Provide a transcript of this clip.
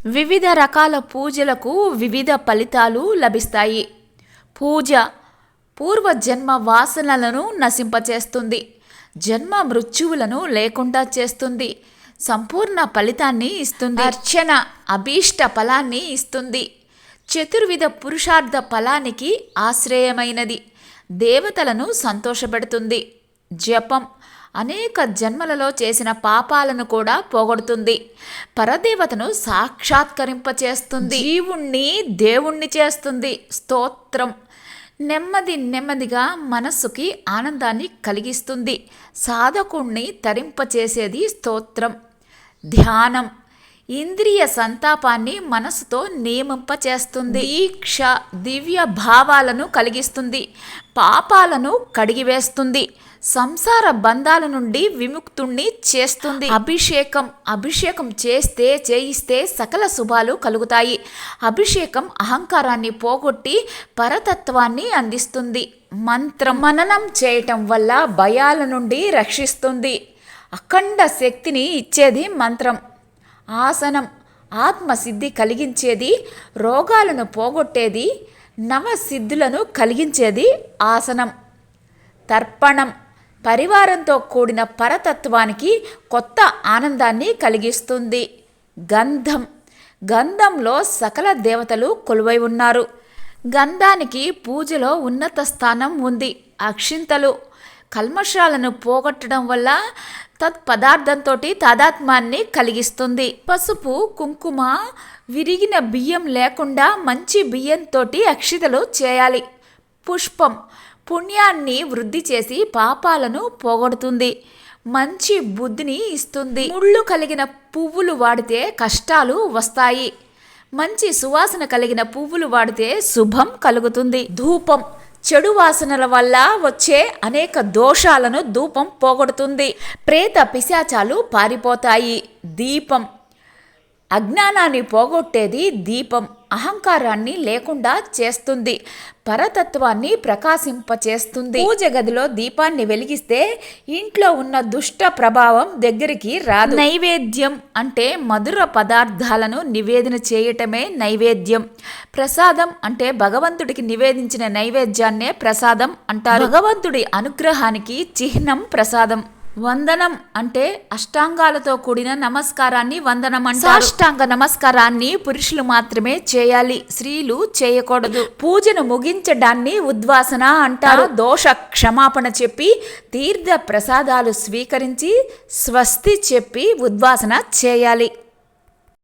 వివిధ రకాల పూజలకు వివిధ ఫలితాలు లభిస్తాయి. పూజ పూర్వజన్మ వాసనలను నశింపచేస్తుంది, జన్మ మృత్యువులను లేకుండా చేస్తుంది, సంపూర్ణ ఫలితాన్ని ఇస్తుంది. అర్చన అభీష్ట ఫలాన్ని ఇస్తుంది, చతుర్విధ పురుషార్థ ఫలానికి ఆశ్రయమైనది, దేవతలను సంతోషపెడుతుంది. జపం అనేక జన్మలలో చేసిన పాపాలను కూడా పోగొడుతుంది, పరదేవతను సాక్షాత్కరింపచేస్తుంది, జీవుణ్ణి దేవుణ్ణి చేస్తుంది. స్తోత్రం నెమ్మదిగా మనస్సుకి ఆనందాన్ని కలిగిస్తుంది, సాధకుణ్ణి తరింపచేసేది స్తోత్రం. ధ్యానం ఇంద్రియ సంతాపాన్ని మనసుతో నియమింపచేస్తుంది. దీక్ష దివ్య భావాలను కలిగిస్తుంది, పాపాలను కడిగివేస్తుంది, సంసార బంధాల నుండి విముక్తుణ్ణి చేస్తుంది. అభిషేకం చేయిస్తే సకల శుభాలు కలుగుతాయి. అభిషేకం అహంకారాన్ని పోగొట్టి పరతత్వాన్ని అందిస్తుంది. మంత్రం మననం చేయటం వల్ల భయాల నుండి రక్షిస్తుంది, అఖండ శక్తిని ఇచ్చేది మంత్రం. ఆసనం ఆత్మసిద్ధి కలిగించేది, రోగాలను పోగొట్టేది, నవసిద్ధులను కలిగించేది ఆసనం. తర్పణం పరివారంతో కూడిన పరతత్వానికి కొత్త ఆనందాన్ని కలిగిస్తుంది. గంధంలో సకల దేవతలు కొలువై ఉన్నారు. గంధానికి పూజలో ఉన్నత స్థానం ఉంది. అక్షింతలు కల్మషాలను పోగొట్టడం వల్ల తత్పదార్థంతో తాదాత్మ్యాన్ని కలిగిస్తుంది. పసుపు కుంకుమ విరిగిన బియ్యం లేకుండా మంచి బియ్యంతో అక్షింతలు చేయాలి. పుష్పం పుణ్యాన్ని వృద్ధి చేసి పాపాలను పోగొడుతుంది, మంచి బుద్ధిని ఇస్తుంది. ముళ్ళు కలిగిన పువ్వులు వాడితే కష్టాలు వస్తాయి, మంచి సువాసన కలిగిన పువ్వులు వాడితే శుభం కలుగుతుంది. ధూపం చెడు వాసనల వల్ల వచ్చే అనేక దోషాలను ధూపం పోగొడుతుంది, ప్రేత పిశాచాలు పారిపోతాయి. దీపం అజ్ఞానాన్ని పోగొట్టేది దీపం, అహంకారాన్ని లేకుండా చేస్తుంది, పరతత్వాన్ని ప్రకాశింపచేస్తుంది. పూజ గదిలో దీపాన్ని వెలిగిస్తే ఇంట్లో ఉన్న దుష్ట ప్రభావం దగ్గరికి రాదు. నైవేద్యం అంటే మధుర పదార్థాలను నివేదన చేయటమే నైవేద్యం. ప్రసాదం అంటే భగవంతుడికి నివేదించిన నైవేద్యాన్నే ప్రసాదం అంటారు. భగవంతుడి అనుగ్రహానికి చిహ్నం ప్రసాదం. వందనం అంటే అష్టాంగాలతో కూడిన నమస్కారాన్ని వందనం అంటారు. అష్టాంగ నమస్కారాన్ని పురుషులు మాత్రమే చేయాలి, స్త్రీలు చేయకూడదు. పూజను ముగించడాన్ని ఉద్వాసన అంటారు. దోష క్షమాపణ చెప్పి తీర్థ ప్రసాదాలు స్వీకరించి స్వస్తి చెప్పి ఉద్వాసన చేయాలి.